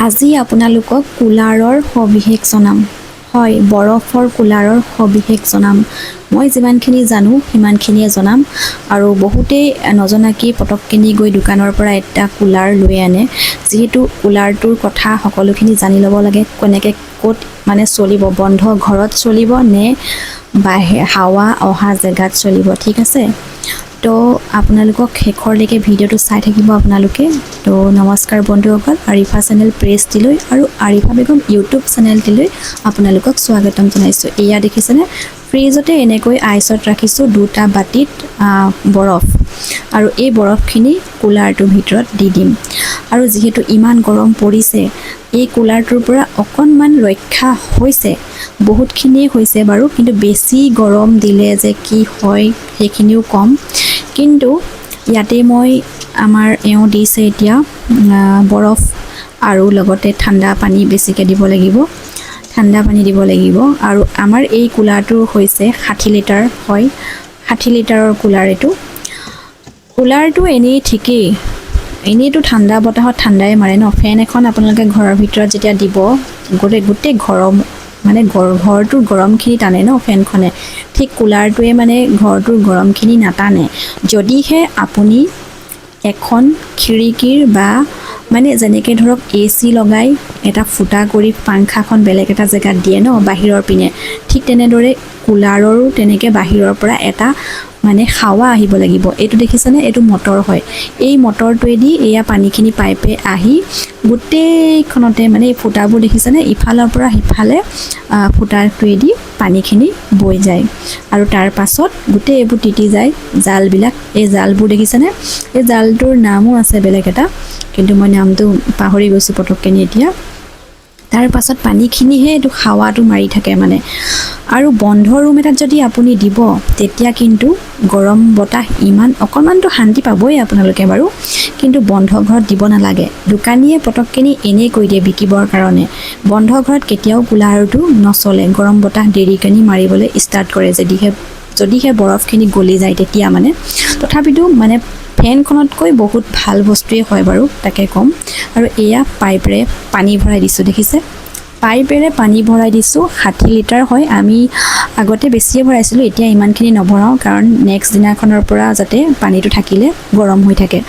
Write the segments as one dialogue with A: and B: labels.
A: আজি আপোনালোকক কুলাৰৰ সবিশেষ জনাম। হয়, বৰফৰ কুলাৰৰ সবিশেষ জনাম। মই যিমানখিনি জানো সিমানখিনিয়ে জনাম আৰু বহুতেই নজনাকি পটকখিনি গৈ দোকানৰ পৰা এটা কুলাৰ লৈ আনে। যিহেতু কুলাৰটোৰ কথা সকলোখিনি জানি ল'ব লাগে, কেনেকৈ ক'ত মানে চলিব, বন্ধ ঘৰত চলিব নে হাৱা অহা জেগাত চলিব, ঠিক আছে। তো আপোনালোকক শেষৰলৈকে ভিডিঅ'টো চাই থাকিব আপোনালোকে। তো নমস্কাৰ বন্ধুসকল, আৰিফা চেনেল প্ৰেছটিলৈ আৰু আৰিফা বেগম ইউটিউব চেনেলটিলৈ আপোনালোকক স্বাগতম জনাইছোঁ। এয়া দেখিছেনে, ফ্ৰিজতে এনেকৈ আইচত ৰাখিছোঁ দুটা বাতিত বৰফ, আৰু এই বৰফখিনি কুলাৰটোৰ ভিতৰত দি দিম। আৰু যিহেতু ইমান গৰম পৰিছে, এই কুলাৰটোৰ পৰা অকণমান ৰক্ষা হৈছে, বহুতখিনিয়ে হৈছে বাৰু, কিন্তু বেছি গৰম দিলে যে কি হয় সেইখিনিও কম। কিন্তু ইয়াতে মই আমাৰ এওঁ দিছে এতিয়া বৰফ আৰু লগতে ঠাণ্ডা পানী বেছিকৈ দিব লাগিব, ঠাণ্ডা পানী দিব লাগিব। আৰু আমাৰ এই কুলাৰটো হৈছে 60 লিটাৰ হয়, 60 লিটাৰৰ কুলাৰ এইটো। কুলাৰটো এনেই ঠিকেই, এনেইতো ঠাণ্ডা বতাহত ঠাণ্ডাই মাৰে ন। ফেন এখন আপোনালোকে ঘৰৰ ভিতৰত যেতিয়া দিব, গোটেই গৰম মানে ঘৰটোৰ গৰমখিনি টানে ন ফেনখনে, ঠিক কুলাৰটোৱে মানে ঘৰটোৰ গৰমখিনি নাটানে। যদিহে আপুনি এখন খিৰিকীৰ বা মানে যেনেকৈ ধৰক AC লগাই এটা ফুটা কৰি পাংখাখন বেলেগ এটা জেগাত দিয়ে ন বাহিৰৰ পিনে, ঠিক তেনেদৰে কুলাৰৰো তেনেকৈ বাহিৰৰ পৰা এটা মানে হাৱা আহিব লাগিব। এইটো দেখিছেনে, এইটো মটৰ হয়। এই মটৰটোৱেদি এয়া পানীখিনি পাইপে আহি গোটেইখনতে মানে এই ফুটাবোৰ দেখিছেনে, ইফালৰ পৰা সিফালে ফুটাটোৱেদি পানীখিনি বৈ যায় আৰু তাৰ পাছত গোটেই এইবোৰ তিতি যায় জালবিলাক। এই জালবোৰ দেখিছেনে, এই জালটোৰ নামো আছে বেলেগ এটা, কিন্তু মই নামটো পাহৰি গৈছোঁ পটককৈ এতিয়া। তাৰ পাছত পানীখিনিহে এইটো হাৱাটো মাৰি থাকে মানে। আৰু বন্ধ ৰুম এটাত যদি আপুনি দিব, তেতিয়া কিন্তু গৰম বতাহ ইমান অকণমানতো শান্তি পাবই আপোনালোকে বাৰু, কিন্তু বন্ধ ঘৰত দিব নালাগে। দোকানীয়ে পটকখিনি এনেই কৈ দিয়ে বিকিবৰ কাৰণে। বন্ধ ঘৰত কেতিয়াও কুলাৰটো নচলে, গৰম বতাহ দেৰিকনি মাৰিবলৈ ষ্টাৰ্ট কৰে যদিহে বৰফখিনি গলি যায় তেতিয়া মানে। তথাপিতো মানে ফেনখনতকৈ বহুত ভাল বস্তুৱেই হয় বাৰু, তাকে ক'ম। আৰু এয়া পাইপেৰে পানী ভৰাই দিছোঁ, দেখিছে, পাইপেৰে পানী ভৰাই দিছোঁ। 60 লিটাৰ হয়, আমি আগতে বেছিয়ে ভৰাইছিলোঁ, এতিয়া ইমানখিনি নভৰাওঁ, কাৰণ নেক্সট দিনাখনৰ পৰা যাতে পানীটো থাকিলে গৰম হৈ থাকে,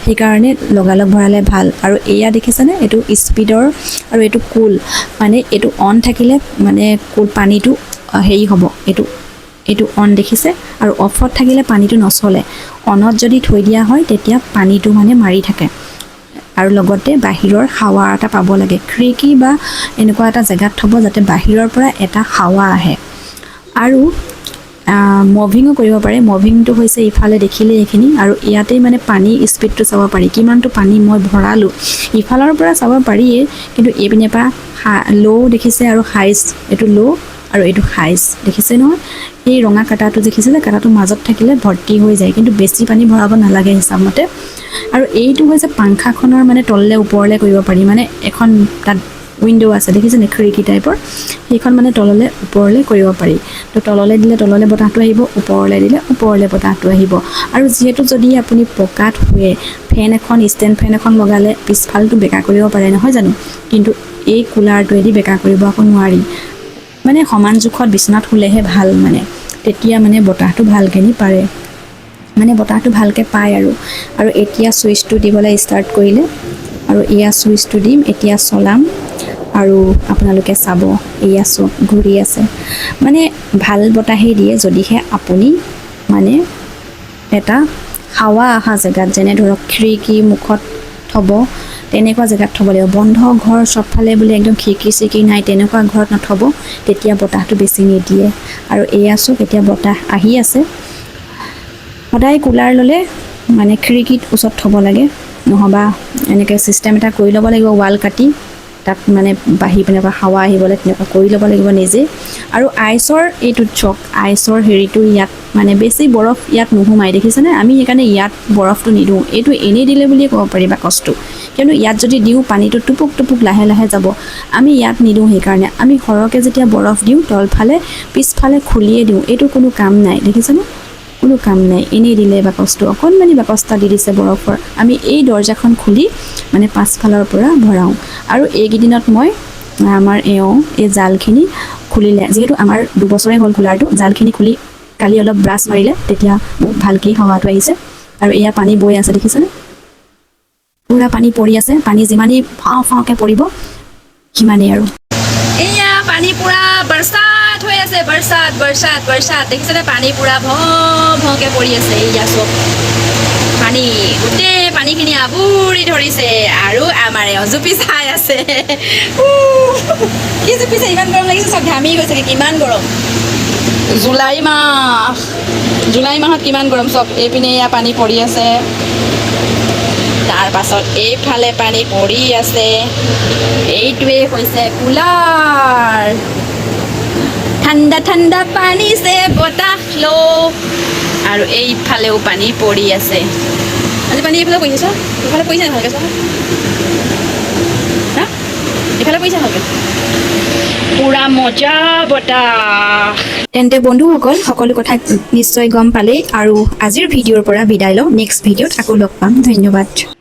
A: সেইকাৰণে লগালগ ভৰালে ভাল। আৰু এয়া দেখিছেনে, এইটো স্পীডৰ আৰু এইটো কুল, মানে এইটো অন থাকিলে মানে পানীটো হেৰি হ'ব, এইটো অন দেখিছে, আৰু অফত থাকিলে পানীটো নচলে। অনত যদি থৈ দিয়া হয় তেতিয়া পানীটো মানে মাৰি থাকে, আৰু লগতে বাহিৰৰ হাৱা এটা পাব লাগে। খিৰিকী বা এনেকুৱা এটা জেগাত থ'ব যাতে বাহিৰৰ পৰা এটা হাৱা আহে। আৰু মভিঙো কৰিব পাৰে। মভিংটো হৈছে ইফালে দেখিলে এইখিনি, আৰু ইয়াতেই মানে পানী স্পীডটো চাব পাৰি, কিমানটো পানী মই ভৰালোঁ। ইফালৰ পৰা চাব পাৰিয়ে, কিন্তু এইপিনে পৰা ল' দেখিছে আৰু হাইজ, এইটো ল' আৰু এইটো হাইজ দেখিছে নহয়। এই ৰঙা কাটাটো দেখিছে যে, কাটাটো মাজত থাকিলে ভৰ্তি হৈ যায়, কিন্তু বেছি পানী ভৰাব নালাগে হিচাপমতে। আৰু এইটো হৈছে পাংখাখনৰ মানে তললৈ ওপৰলৈ কৰিব পাৰি, মানে এখন তাত উইণ্ড' আছে দেখিছেনে, খিৰিকী টাইপৰ, সেইখন মানে তললৈ ওপৰলৈ কৰিব পাৰি। তো তললৈ দিলে তললৈ বতাহটো আহিব, ওপৰলৈ দিলে ওপৰলৈ বতাহটো আহিব। আৰু যিহেতু যদি আপুনি পকাত শুৱে, ফেন এখন ষ্টেণ্ড ফেন এখন লগালে পিছফালটো বেকা কৰিব পাৰে নহয় জানো, কিন্তু এই কুলাৰটোৱেদি বেকা কৰিব আকৌ নোৱাৰি। মানে সমান জোখত বিচনাত শুলেহে ভাল, মানে তেতিয়া মানে বতাহটো ভালকৈ পাৰে, মানে বতাহটো ভালকৈ পায়। আৰু এতিয়া ছুইচটো দিবলৈ ষ্টাৰ্ট কৰিলে, আৰু এয়া ছুইচটো দিম, এতিয়া চলাম, আৰু আপোনালোকে চাব এয়া চব ঘূৰি আছে। মানে ভাল বতাহেই দিয়ে যদিহে আপুনি মানে এটা হাৱা অহা জেগাত, যেনে ধৰক খিৰিকী মুখত থ'ব, তেনেকুৱা জেগাত থ'ব লাগিব। বন্ধ ঘৰ চবফালে বোলে একদম খিৰিকী চিৰিকী নাই তেনেকুৱা ঘৰত নথ'ব, তেতিয়া বতাহটো বেছি নিদিয়ে। আৰু এয়া চব এতিয়া বতাহ আহি আছে। সদায় কুলাৰ ল'লে মানে খিৰিকীত ওচৰত থ'ব লাগে, নহ'বা এনেকৈ ছিষ্টেম এটা কৰি ল'ব লাগিব, ৱাল কাটি তাত মানে বাঢ়ি পিনে পৰা হাৱা আহিবলৈ তেনেকুৱা কৰি ল'ব লাগিব নিজে। আৰু আইচৰ এইটোত চক, আইচৰ হেৰিটো ইয়াত মানে বেছি বৰফ ইয়াত নোসোমাই দেখিছেনে, আমি সেইকাৰণে ইয়াত বৰফটো নিদিওঁ। এইটো এনেই দিলে বুলিয়ে ক'ব পাৰি বাকচটো, কিয়নো ইয়াত যদি দিওঁ পানীটো টুপুক টুপুক লাহে লাহে যাব। আমি ইয়াত নিদিওঁ, সেইকাৰণে আমি সৰহকৈ যেতিয়া বৰফ দিওঁ তলফালে পিছফালে খুলিয়ে দিওঁ, এইটো কোনো কাম নাই দেখিছেনে। কোনো কাম নাই এনেই দিলে বাকচটো অকণমানি বাকচটা দি দিছে বৰফৰ আমি এই দৰ্জাখন খুলি মানে পাছফালৰ পৰা ভৰাওঁ আৰু এইকেইদিনত মই আমাৰ এই জালখিনি খুলিলে যিহেতু আমাৰ 2 বছৰে হ'ল কুলাৰটো জালখিনি খুলি কালি অলপ ব্ৰাছ মাৰিলে তেতিয়া বহুত ভালকৈ হাৱাটো আহিছে আৰু এয়া পানী বৈ আছে দেখিছেনে পুৰা পানী পৰি আছে পানী যিমানেই ফাওঁ ফাওঁকৈ পৰিব সিমানেই আৰু এয়া পানী পুৰা বৰসাত হৈ আছে বৰসাত বৰসাত বৰসাত দেখিছেনে পানী পুৰা ভকে পৰি আছে এয়া চব পানী গোটেই পানীখিনি আবুৰি ধৰিছে আৰু আমাৰ জুপি চাই আছে কি জুপিছে ইমান গৰম লাগিছে চব ঘামি গৈছে কিমান গৰম জুলাই মাহত কিমান গৰম চব এইপিনে এয়া পানী পৰি আছে তাৰ পাছত এইফালে পানী পৰি আছে এইটোৱে হৈছে কুলাৰ ঠাণ্ডা ঠাণ্ডা পানী সে বতাহ লো আৰু এইফালেও পানী পৰি আছে আজি পানী এইফালে পৰিছে চোৱা এইফালে পৰিছে নাই ভালকৈ চোৱা হা এইফালে পৰিছে ভালকৈ পুৰা মজা বতাহ তেন্তে বন্ধুসকল সকলো কথা নিশ্চয় গম পালেই আৰু আজিৰ ভিডিঅ'ৰ পৰা বিদায় লওঁ নেক্সট ভিডিঅ'ত আকৌ লগ পাম ধন্যবাদ